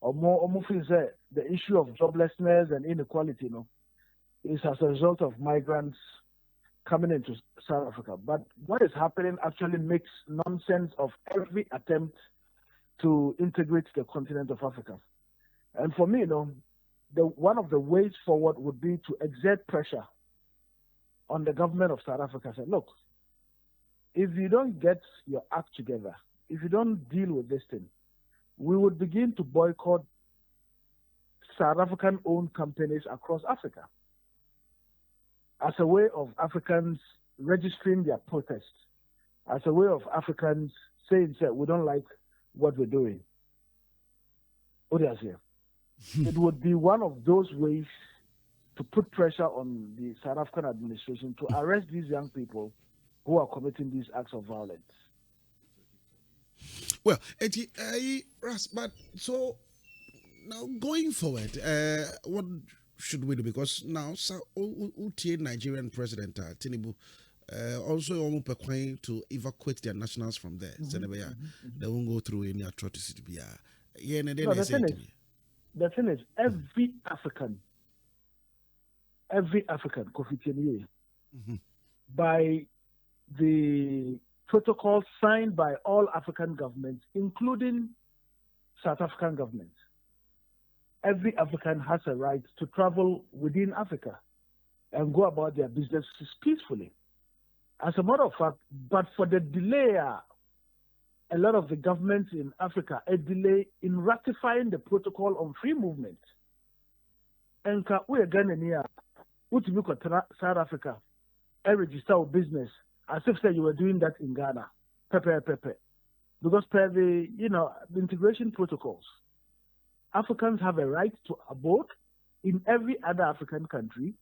or more feels that the issue of joblessness and inequality, is as a result of migrants coming into South Africa. But what is happening actually makes nonsense of every attempt to integrate the continent of Africa. And for me, one of the ways forward would be to exert pressure on the government of South Africa. Say, look, if you don't get your act together, if you don't deal with this thing, we would begin to boycott South African-owned companies across Africa as a way of Africans registering their protest, as a way of Africans saying, we don't like what we're doing. It would be one of those ways to put pressure on the South African administration to arrest these young people who are committing these acts of violence. Well, Ras, but so now going forward, what should we do? Because now, Nigerian President Tinubu also almost to evacuate their nationals from there. So they won't go through any atrocity. The thing is, every African, Kofi, by the protocol signed by all African governments, including South African governments, every African has a right to travel within Africa and go about their businesses peacefully. As a matter of fact, but for the delay, a lot of the governments in Africa, a delay in ratifying the protocol on free movement. And we are Ghanaians, South Africa, and register our business as if you were doing that in Ghana. Because per the integration protocols, Africans have a right to abode in every other African country.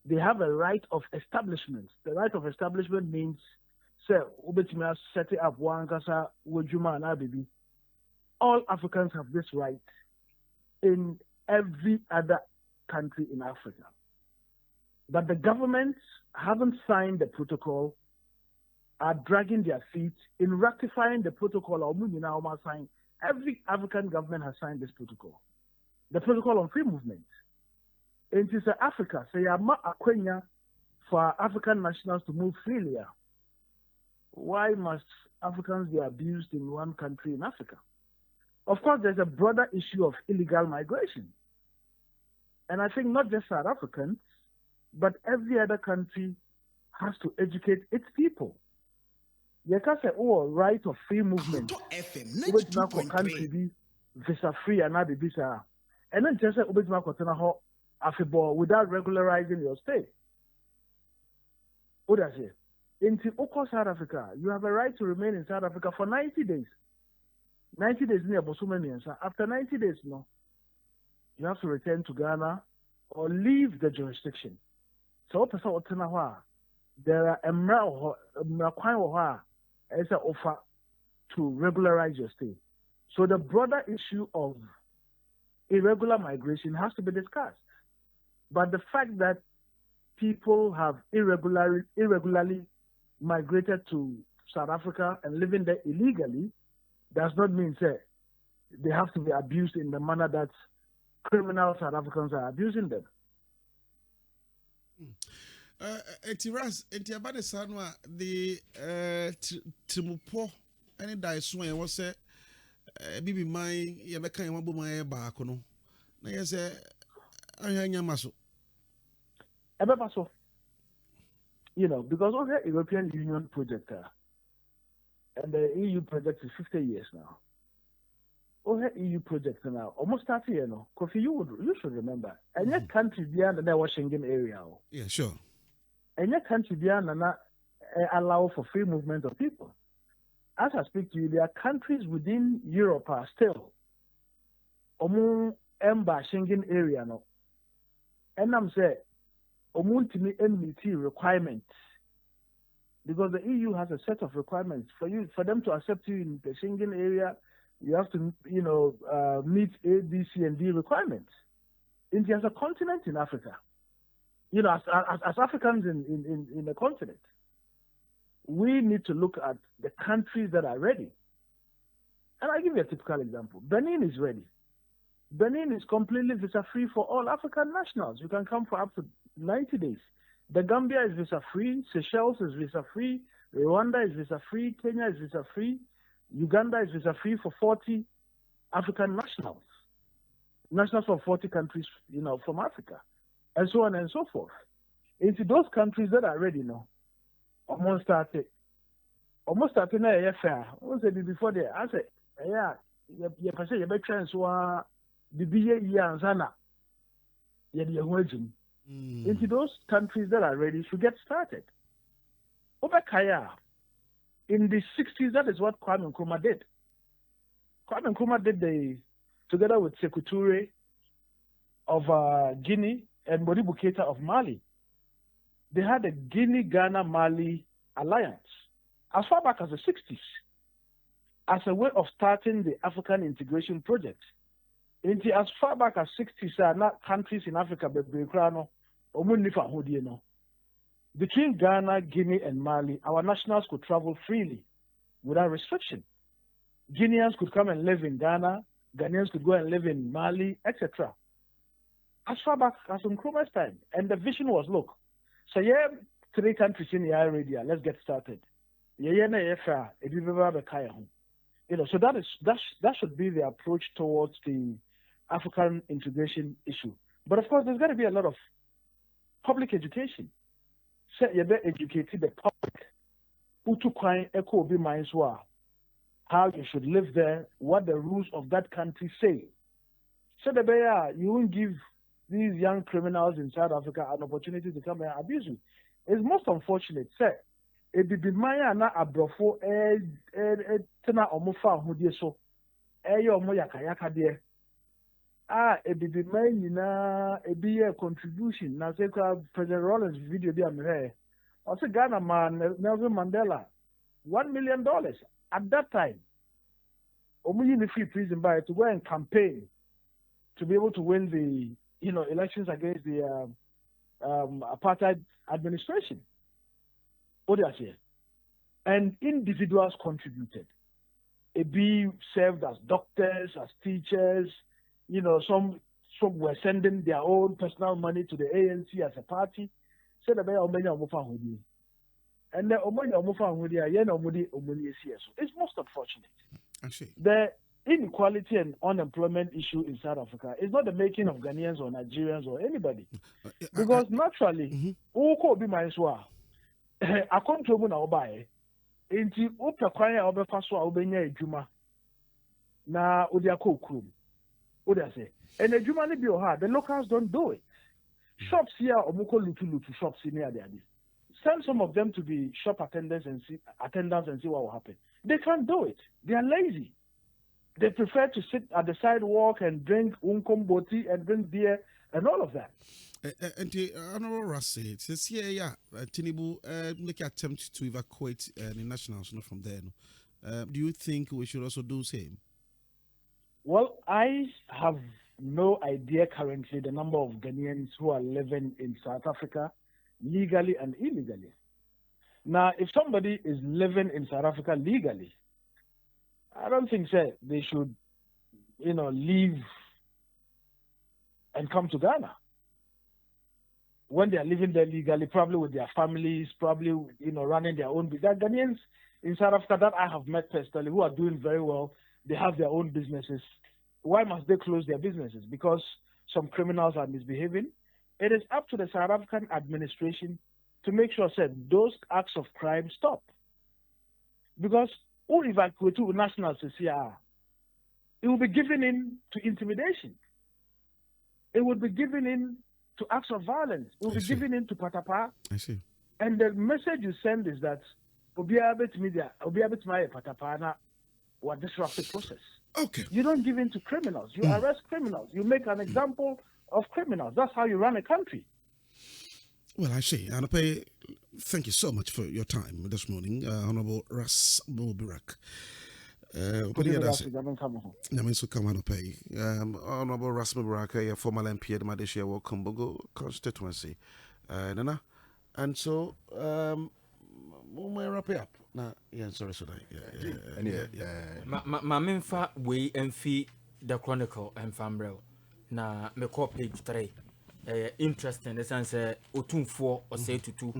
They have a right of establishment. The right of establishment means, set up one kasa wajuma and abibi. All Africans have this right in every other country in Africa. But the governments haven't signed the protocol, are dragging their feet in ratifying the protocol. Every African government has signed this protocol. The protocol on free movement. It is Africa, for African nationals to move freely. Why must Africans be abused in one country in Africa? Of course, there's a broader issue of illegal migration. And I think not just South Africans, but every other country has to educate its people. You can say, right of free movement. Which country be visa free and not the visa. And then just say, without regularizing your stay. What does it? In South Africa, you have a right to remain in South Africa for 90 days. 90 days near Bosumanians. After 90 days, you have to return to Ghana or leave the jurisdiction. So, there are as an offer to regularize your stay. So the broader issue of irregular migration has to be discussed. But the fact that people have irregularly migrated to South Africa and living there illegally does not mean they have to be abused in the manner that criminal South Africans are abusing them. Ras, about the Sanwa, the Timupo, any Daisway was a Bibi my Yabaka Yabu my Bacono. I say, I am Yamaso. Ebebaso. Because of the European Union project, and the EU project is 50 years now. EU project now, almost 30 years now. Kofi, you should remember. And your country beyond the Schengen area. Yeah, sure. And your country beyond allow for free movement of people. As I speak to you, there are countries within Europe are still Schengen area now. And I'm saying, NMT requirements, because the EU has a set of requirements for them to accept you in the Schengen area. You have to meet A, B, C, and D requirements. India is a continent in Africa. As Africans in the continent, we need to look at the countries that are ready. And I'll give you a typical example. Benin is ready. Benin is completely visa-free for all African nationals. You can come for up to 90 days. The Gambia is visa-free. Seychelles is visa-free. Rwanda is visa-free. Kenya is visa-free. Uganda is visa-free for 40 African nationals. Nationals from 40 countries, from Africa. And so on and so forth. Into those countries that are ready now, almost started now, yeah, fair. Once before there, I said, yeah, you say you better transfer the BA and Zana. Into those countries that are ready should get started. Over Kaya, in the 60s, that is what Kwame Nkrumah did. Kwame Nkrumah did together with Sekou Touré of Guinea and Modibo Keita of Mali. They had a Guinea-Ghana-Mali alliance as far back as the 60s as a way of starting the African integration project. As far back as 60s, are not countries in Africa, but between Ghana, Guinea, and Mali, our nationals could travel freely without restriction. Guineans could come and live in Ghana, Ghanaians could go and live in Mali, etc. As far back as Nkrumah's time. And the vision was, look, so yeah, 3 countries in the area, let's get started. So that should be the approach towards the African integration issue. But of course, there's got to be a lot of public education. Say you be educated the public who to quite echo be minds how you should live there, what the rules of that country say. So you won't give these young criminals in South Africa an opportunity to come and abuse you. It's most unfortunate. Say it be maya na abrofo tena omofa hodie so omo yakayaka de ebibi man nyina ebi a contribution na say President Rollins video bi amre o say Ghana man Nelson Mandela $1 million at that time omu in the free prison by to go and campaign to be able to win the elections against the apartheid administration. And individuals contributed. Ebi served as doctors, as teachers. Some were sending their own personal money to the ANC as a party. Said about omenya omofa hodi. And the omenya omofa hodi ayen omudi omuni eso. It's most unfortunate. The inequality and unemployment issue in South Africa is not the making of Ghanaians or Nigerians or anybody. Because naturally, who be my swa. I come to na obaye. Inti upe kwanya obefa so a obenya adwuma na odi akokrum. Say, and the Jumani be hard, the locals don't do it. Shops here, Omuko Lutu shops in here. Send some of them to be shop attendants and see what will happen. They can't do it. They are lazy. They prefer to sit at the sidewalk and drink unkomboti and drink beer and all of that. And the Honorable Ras said, says here, Tinubu make attempt to evacuate the nationals from there. Do you think we should also do the same? Well, I have no idea currently the number of Ghanaians who are living in South Africa legally and illegally. Now, if somebody is living in South Africa legally, I don't think they should, leave and come to Ghana. When they are living there legally, probably with their families, probably, running their own business. There are Ghanaians in South Africa that I have met personally who are doing very well. They have their own businesses. Why must they close their businesses? Because some criminals are misbehaving. It is up to the South African administration to make sure that those acts of crime stop. Because who evacuate to nationals here, it will be given in to intimidation. It will be given in to acts of violence. It will be given in to patapa. I see. And the message you send is that patapa or disrupt the process. Okay. You don't give in to criminals. You arrest criminals. You make an example of criminals. That's how you run a country. Well, I see. Anape, thank you so much for your time this morning, Honorable Ras Mubarak. Honorable Ras Mubarak, a former MP at Madisha Wakumbogo constituency. And so, we'll wrap it up. Nah, yeah, sorry. Ma memfa we emfi the Chronicle and Fambrel. Na me call page 3. Interesting, the sense, Otum 4 or say to 2.